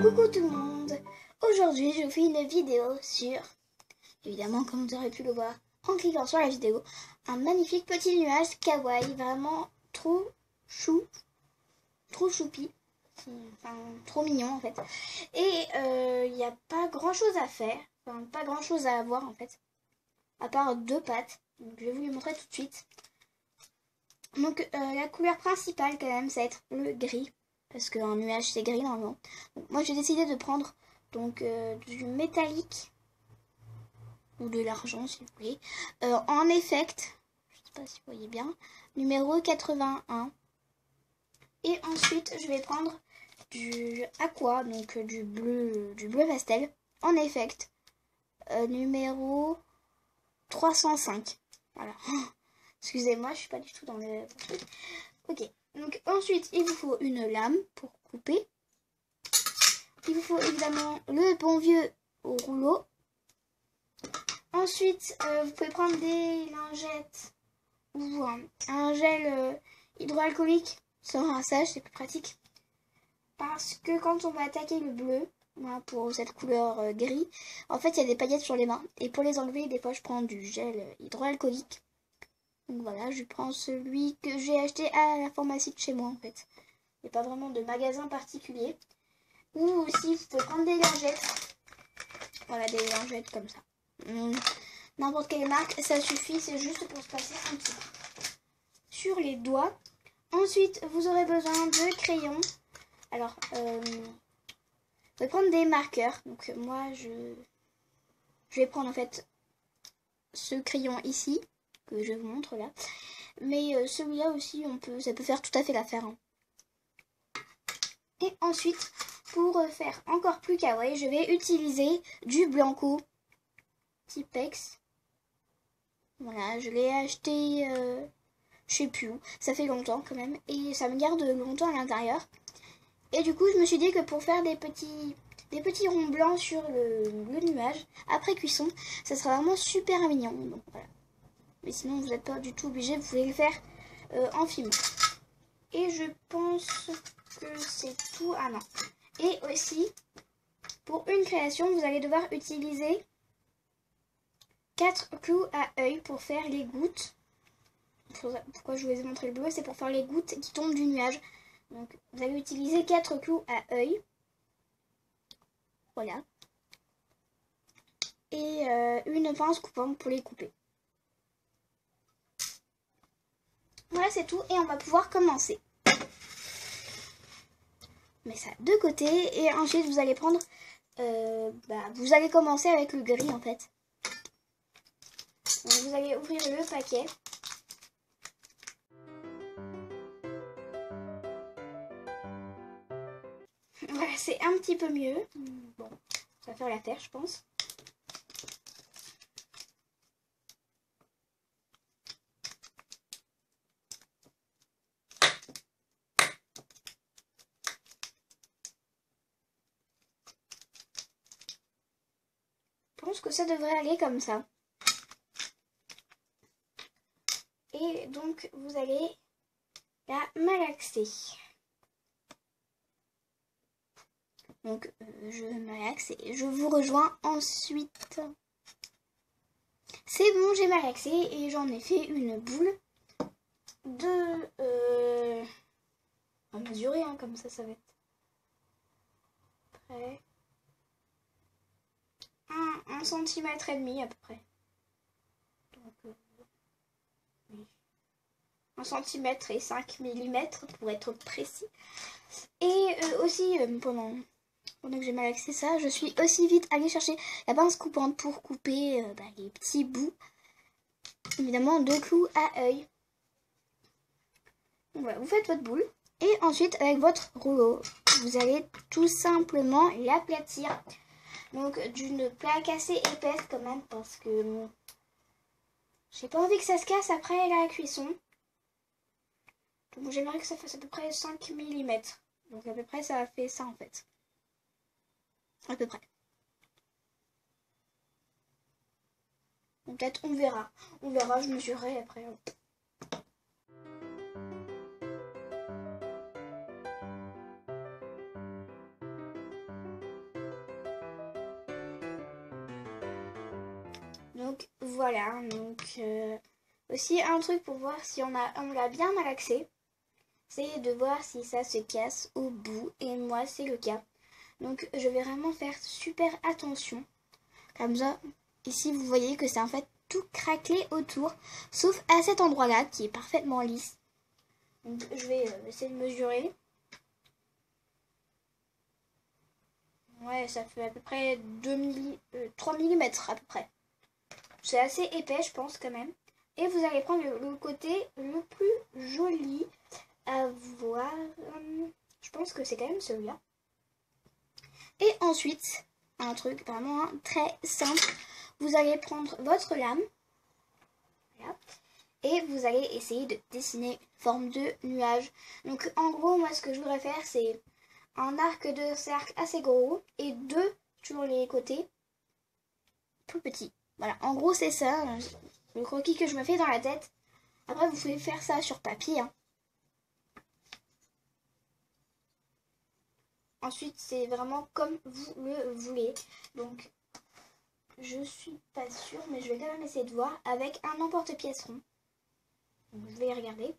Coucou tout le monde. Aujourd'hui je vous fais une vidéo sur, évidemment comme vous aurez pu le voir en cliquant sur la vidéo, un magnifique petit nuage kawaii, vraiment trop chou, trop choupi, enfin trop mignon en fait. Et il n'y a pas grand chose à faire, enfin pas grand chose à avoir en fait, à part deux pattes. Donc je vais vous les montrer tout de suite. Donc la couleur principale quand même ça va être le gris, parce qu'un nuage c'est gris normalement. Donc, moi j'ai décidé de prendre donc du métallique ou de l'argent si vous voulez, en effect, je sais pas si vous voyez bien, numéro 81. Et ensuite je vais prendre du aqua, donc du bleu pastel, en effect, numéro 305. Voilà. Excusez-moi, je suis pas du tout dans le truc. Ok, donc ensuite il vous faut une lame pour couper. Il vous faut évidemment le bon vieux rouleau. Ensuite, vous pouvez prendre des lingettes ou un gel hydroalcoolique sans rinçage, c'est plus pratique. Parce que quand on va attaquer le bleu, voilà, pour cette couleur gris, en fait il y a des paillettes sur les mains. Et pour les enlever, des fois je prends du gel hydroalcoolique. Donc voilà, je prends celui que j'ai acheté à la pharmacie de chez moi en fait. Il n'y a pas vraiment de magasin particulier. Ou aussi vous pouvez prendre des lingettes. Voilà, des lingettes comme ça. N'importe quelle marque, ça suffit, c'est juste pour se passer un petit peu sur les doigts. Ensuite, vous aurez besoin de crayons. Alors, vous pouvez prendre des marqueurs. Donc moi, je vais prendre en fait ce crayon ici, que je vous montre là. Mais celui-là aussi, ça peut faire tout à fait l'affaire. Hein. Et ensuite, pour faire encore plus kawaii, je vais utiliser du Blanco Tipex. Voilà, je l'ai acheté, je sais plus où, ça fait longtemps quand même, et ça me garde longtemps à l'intérieur. Et du coup, je me suis dit que pour faire des petits ronds blancs sur le nuage, après cuisson, ça sera vraiment super mignon. Donc voilà. Mais sinon, vous n'êtes pas du tout obligé, vous pouvez le faire en film. Et je pense que c'est tout. Ah non. Et aussi, pour une création, vous allez devoir utiliser 4 clous à œil pour faire les gouttes. Pourquoi je vous ai montré le bleu, c'est pour faire les gouttes qui tombent du nuage. Donc vous allez utiliser 4 clous à œil. Voilà. Et une pince coupante pour les couper. Voilà, c'est tout et on va pouvoir commencer. On met ça de côté et ensuite vous allez prendre... vous allez commencer avec le gris en fait. Donc vous allez ouvrir le paquet. Voilà, c'est un petit peu mieux. Bon, ça va faire l'affaire, je pense. Je pense que ça devrait aller comme ça. Et donc, vous allez la malaxer. Donc, je malaxe et je vous rejoins ensuite. C'est bon, j'ai malaxé et j'en ai fait une boule de... à mesurer, hein, comme ça va être près... 1 centimètre et demi à peu près. Donc, oui. 1 centimètre et 5 millimètres pour être précis. Et aussi, pendant que j'ai malaxé ça, je suis aussi vite allée chercher la pince coupante pour couper les petits bouts, évidemment, de clous à œil. Donc voilà, vous faites votre boule. Et ensuite, avec votre rouleau, vous allez tout simplement l'aplatir. Donc d'une plaque assez épaisse quand même, parce que j'ai pas envie que ça se casse après la cuisson. Donc j'aimerais que ça fasse à peu près 5 mm. Donc à peu près ça fait ça en fait. À peu près. Donc peut-être on verra. On verra, je mesurerai après. voilà, donc aussi un truc pour voir si on l'a bien malaxé, c'est de voir si ça se casse au bout, et moi c'est le cas. Donc je vais vraiment faire super attention. Comme ça, ici vous voyez que c'est en fait tout craquelé autour, sauf à cet endroit-là qui est parfaitement lisse. Donc je vais essayer de mesurer. Ouais, ça fait à peu près 3 mm à peu près. C'est assez épais, je pense, quand même. Et vous allez prendre le côté le plus joli à voir. Je pense que c'est quand même celui-là. Et ensuite, un truc vraiment très simple. Vous allez prendre votre lame. Voilà. Et vous allez essayer de dessiner une forme de nuage. Donc en gros, moi ce que je voudrais faire, c'est un arc de cercle assez gros et 2 sur les côtés plus petits. Voilà, en gros c'est ça, le croquis que je me fais dans la tête. Après vous pouvez faire ça sur papier. Ensuite c'est vraiment comme vous le voulez. Donc je suis pas sûre, mais je vais quand même essayer de voir avec un emporte-pièce rond. Donc, je vais regarder.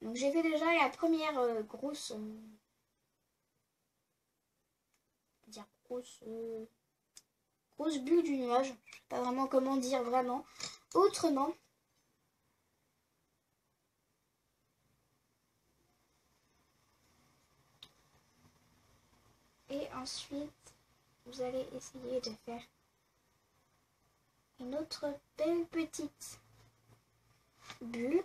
Donc j'ai fait déjà la première grosse bulle du nuage. Je sais pas vraiment comment dire vraiment autrement. Et ensuite, vous allez essayer de faire une autre belle petite bulle.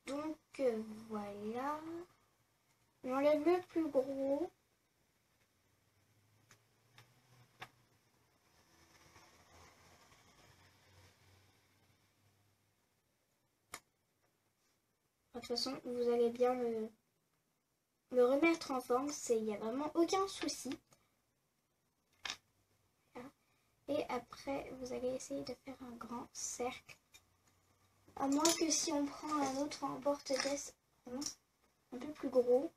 Donc voilà. J'enlève le plus gros. De toute façon, vous allez bien le remettre en forme. Il n'y a vraiment aucun souci. Voilà. Et après, vous allez essayer de faire un grand cercle. À moins que si on prend un autre emporte-pièce un peu plus gros.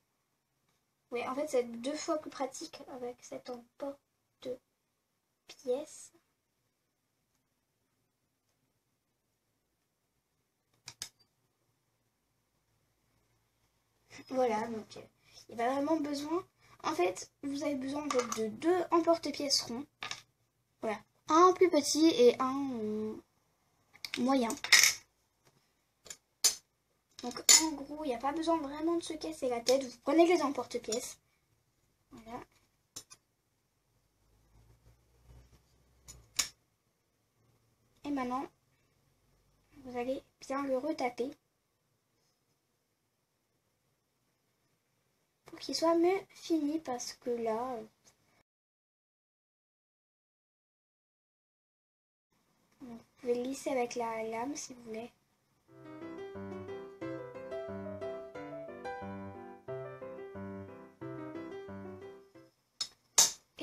Oui, en fait, c'est 2 fois plus pratique avec cet emporte-pièce. Voilà, donc il va vraiment besoin. En fait, vous avez besoin de 2 emporte-pièces ronds. Voilà. Un plus petit et un moyen. Donc en gros, il n'y a pas besoin vraiment de se casser la tête. Vous prenez les emporte-pièces. Voilà. Et maintenant, vous allez bien le retaper. Pour qu'il soit mieux fini parce que là... vous pouvez le lisser avec la lame si vous voulez.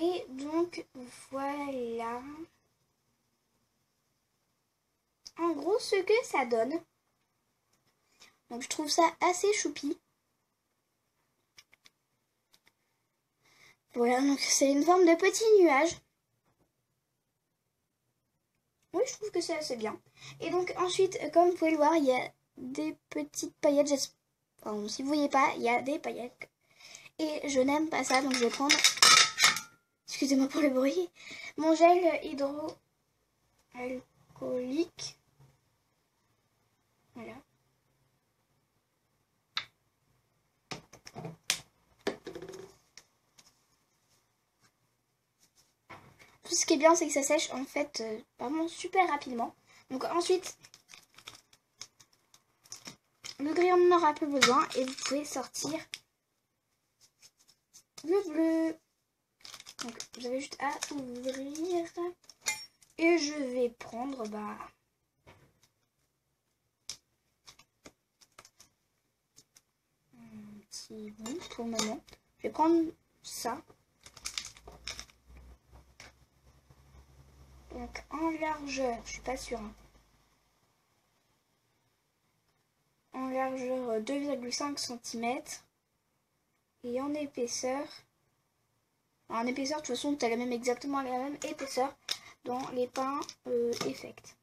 Et donc voilà en gros ce que ça donne. Donc je trouve ça assez choupi. Voilà, donc c'est une forme de petit nuage. Oui, je trouve que c'est assez bien. Et donc ensuite, comme vous pouvez le voir, il y a des petites paillettes. Enfin, si vous voyez pas, il y a des paillettes. Et je n'aime pas ça, donc je vais prendre, excusez-moi pour le bruit, mon gel hydroalcoolique. Voilà. Tout ce qui est bien, c'est que ça sèche en fait vraiment super rapidement. Donc ensuite, le gris on en aura plus besoin et vous pouvez sortir le bleu. Donc vous avez juste à ouvrir et je vais prendre un petit c'est bon pour le moment. Je vais prendre ça. Donc en largeur, je suis pas sûre. Hein. En largeur 2,5 cm. Et en épaisseur. En épaisseur, de toute façon, tu as exactement la même épaisseur dans les pins Effect.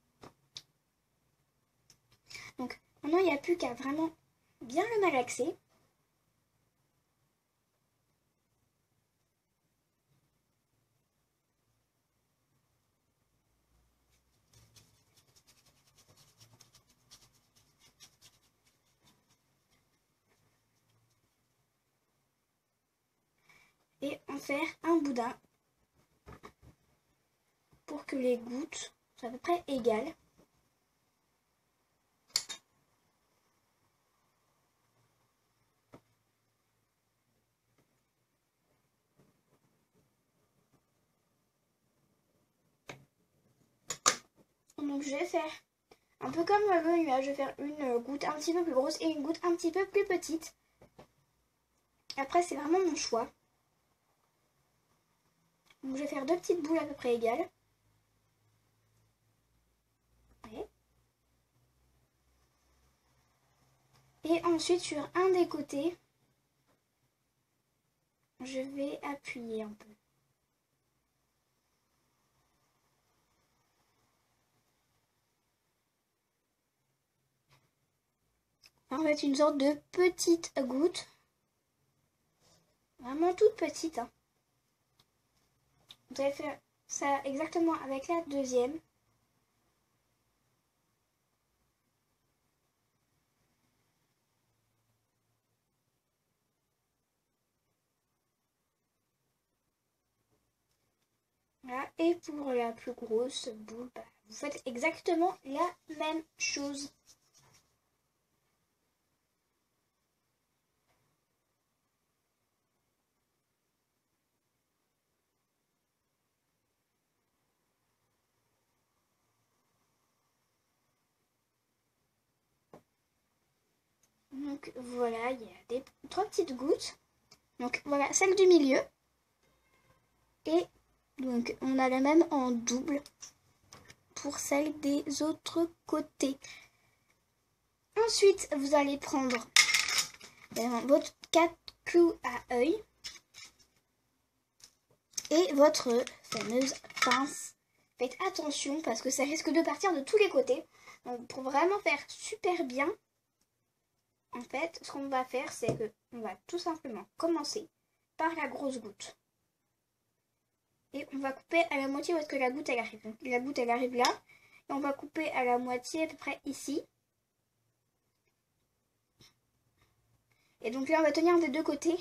Donc maintenant, il n'y a plus qu'à vraiment bien le malaxer. Et en faire un boudin pour que les gouttes soient à peu près égales. Donc je vais faire un peu comme le nuage, je vais faire une goutte un petit peu plus grosse et une goutte un petit peu plus petite. Après c'est vraiment mon choix. Donc je vais faire 2 petites boules à peu près égales. Et ensuite sur un des côtés, je vais appuyer un peu. En fait une sorte de petite goutte. Vraiment toute petite. Hein. Vous allez faire ça exactement avec la deuxième. Voilà. Et pour la plus grosse boule, bah, vous faites exactement la même chose. Donc voilà, il y a 3 petites gouttes. Donc voilà, celle du milieu. Et donc on a la même en double pour celle des autres côtés. Ensuite, vous allez prendre votre 4 clous à œil et votre fameuse pince. Faites attention parce que ça risque de partir de tous les côtés. Donc pour vraiment faire super bien, en fait, ce qu'on va faire, c'est que on va tout simplement commencer par la grosse goutte. Et on va couper à la moitié où est-ce que la goutte elle arrive. Donc, la goutte elle arrive là. Et on va couper à la moitié à peu près ici. Et donc là on va tenir des deux côtés.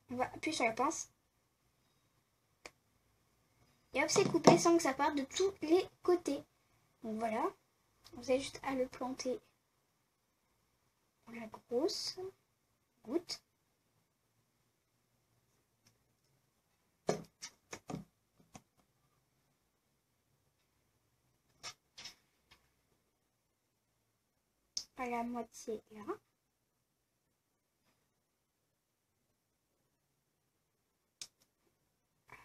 On va appuyer sur la pince. Et hop, c'est coupé sans que ça parte de tous les côtés. Donc voilà. Vous avez juste à le planter dans la grosse goutte. À la moitié là.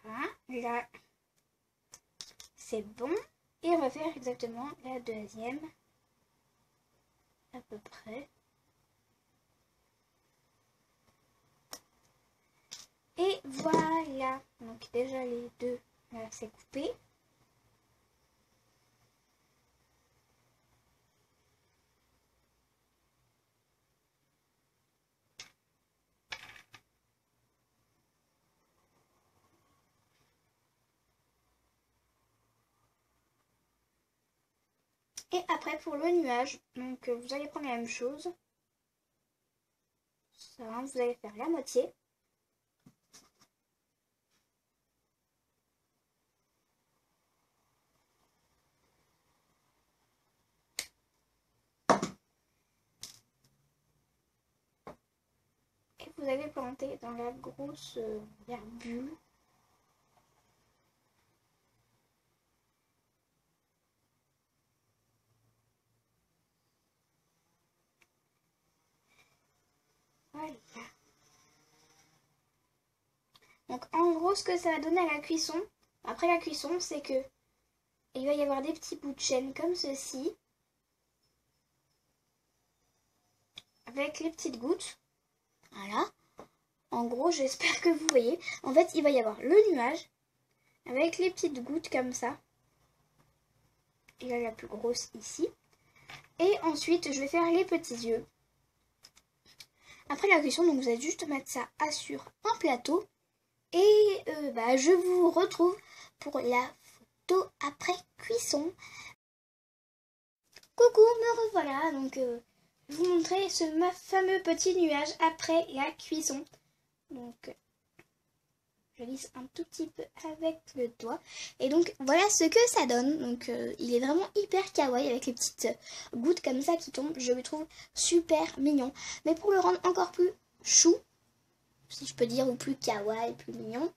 Voilà. Là, c'est bon. Et on va faire exactement la deuxième. À peu près. Et voilà. Donc déjà les deux, là c'est coupé. Et après pour le nuage, donc vous allez prendre la même chose. Ça, vous allez faire la moitié. Et vous allez planter dans la grosse bulle. Voilà. Donc en gros, ce que ça va donner à la cuisson, après la cuisson, c'est que il va y avoir des petits bouts de chaîne comme ceci, avec les petites gouttes. Voilà. En gros, j'espère que vous voyez. En fait, il va y avoir le nuage avec les petites gouttes comme ça. Il y a la plus grosse ici. Et ensuite, je vais faire les petits yeux. Après la cuisson, donc vous allez juste mettre ça sur un plateau. Et je vous retrouve pour la photo après cuisson. Coucou, me revoilà. Donc, je vous montrer ce fameux petit nuage après la cuisson. Donc, je lisse un tout petit peu avec le doigt. Et donc, voilà ce que ça donne. Donc, il est vraiment hyper kawaii avec les petites gouttes comme ça qui tombent. Je le trouve super mignon. Mais pour le rendre encore plus chou, si je peux dire, ou plus kawaii, plus mignon,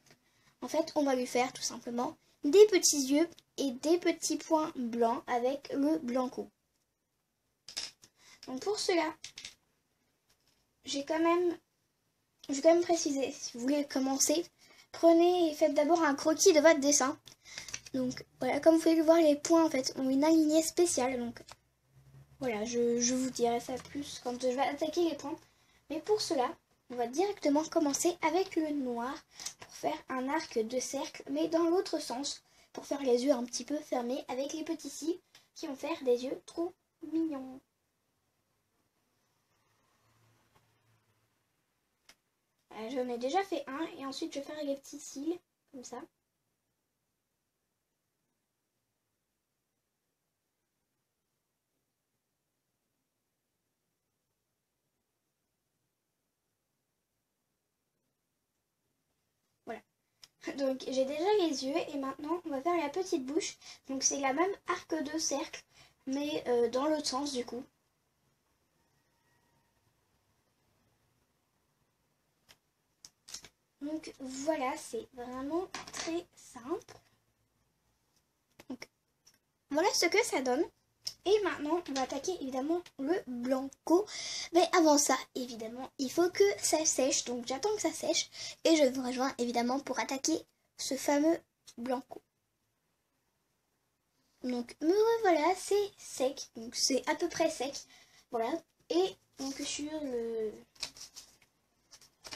en fait, on va lui faire tout simplement des petits yeux et des petits points blancs avec le blanco. Donc, pour cela, je vais quand même préciser, si vous voulez commencer, prenez et faites d'abord un croquis de votre dessin. Donc voilà, comme vous pouvez le voir, les points en fait ont une alignée spéciale. Donc voilà, je vous dirai ça plus quand je vais attaquer les points. Mais pour cela, on va directement commencer avec le noir pour faire un arc de cercle, mais dans l'autre sens, pour faire les yeux un petit peu fermés avec les petits cils qui vont faire des yeux trop mignons. J'en ai déjà fait un et ensuite je vais faire les petits cils comme ça. Voilà. Donc j'ai déjà les yeux et maintenant on va faire la petite bouche. Donc c'est la même arc de cercle mais dans l'autre sens du coup. Donc voilà, c'est vraiment très simple. Donc, voilà ce que ça donne. Et maintenant, on va attaquer évidemment le blanco. Mais avant ça, évidemment, il faut que ça sèche. Donc j'attends que ça sèche. Et je vous rejoins évidemment pour attaquer ce fameux blanco. Donc me revoilà, c'est sec. Donc c'est à peu près sec. Voilà. Et donc sur le...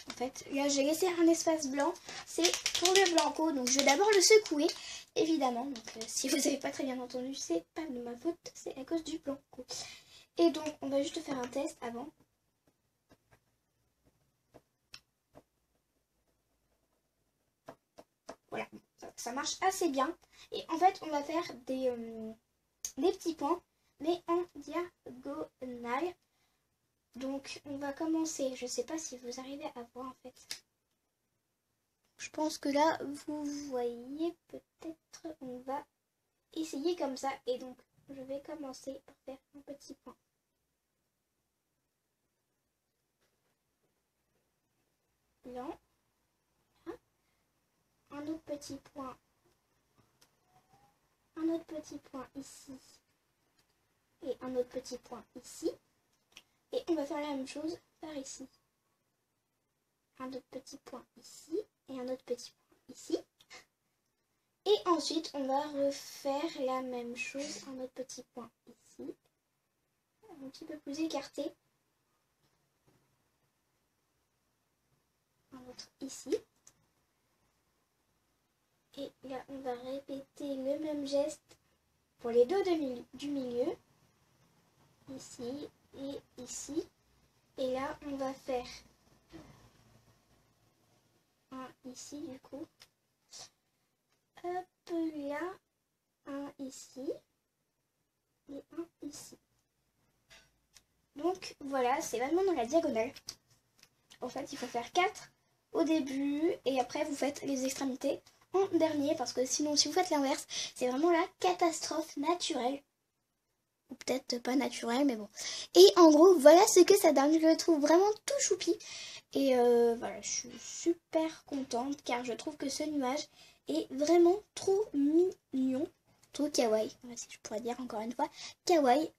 En fait, là j'ai laissé un espace blanc, c'est pour le blanco, donc je vais d'abord le secouer, évidemment. Donc si vous n'avez pas très bien entendu, c'est pas de ma faute, c'est à cause du blanco. Et donc on va juste faire un test avant. Voilà, ça marche assez bien. Et en fait, on va faire des petits points, mais en diagonale. Donc on va commencer, je sais pas si vous arrivez à voir en fait. Je pense que là vous voyez peut-être, on va essayer comme ça. Et donc je vais commencer par faire un petit point. Blanc. Un autre petit point. Un autre petit point ici. Et un autre petit point ici. Et on va faire la même chose par ici. Un autre petit point ici. Et un autre petit point ici. Et ensuite, on va refaire la même chose. Un autre petit point ici. Un petit peu plus écarté. Un autre ici. Et là, on va répéter le même geste pour les deux du milieu. Ici et ici. Et là, on va faire un ici du coup. Hop là, un ici et un ici. Donc voilà, c'est vraiment dans la diagonale. En fait, il faut faire 4 au début et après vous faites les extrémités en dernier parce que sinon, si vous faites l'inverse, c'est vraiment la catastrophe naturelle. Ou peut-être pas naturelle, mais bon. Et en gros, voilà ce que ça donne. Je le trouve vraiment tout choupi. Et voilà, je suis super contente car je trouve que ce nuage est vraiment trop mignon. Trop kawaii, si je pourrais dire encore une fois. Kawaii.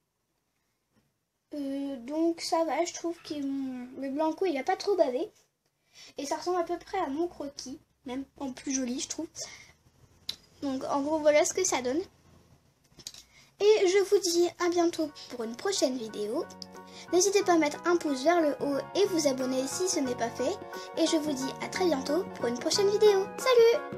Donc ça va, je trouve que le blanco il a pas trop bavé. Et ça ressemble à peu près à mon croquis. même en plus joli je trouve. Donc en gros voilà ce que ça donne. Et je vous dis à bientôt pour une prochaine vidéo. N'hésitez pas à mettre un pouce vers le haut et vous abonner si ce n'est pas fait. Et je vous dis à très bientôt pour une prochaine vidéo. Salut!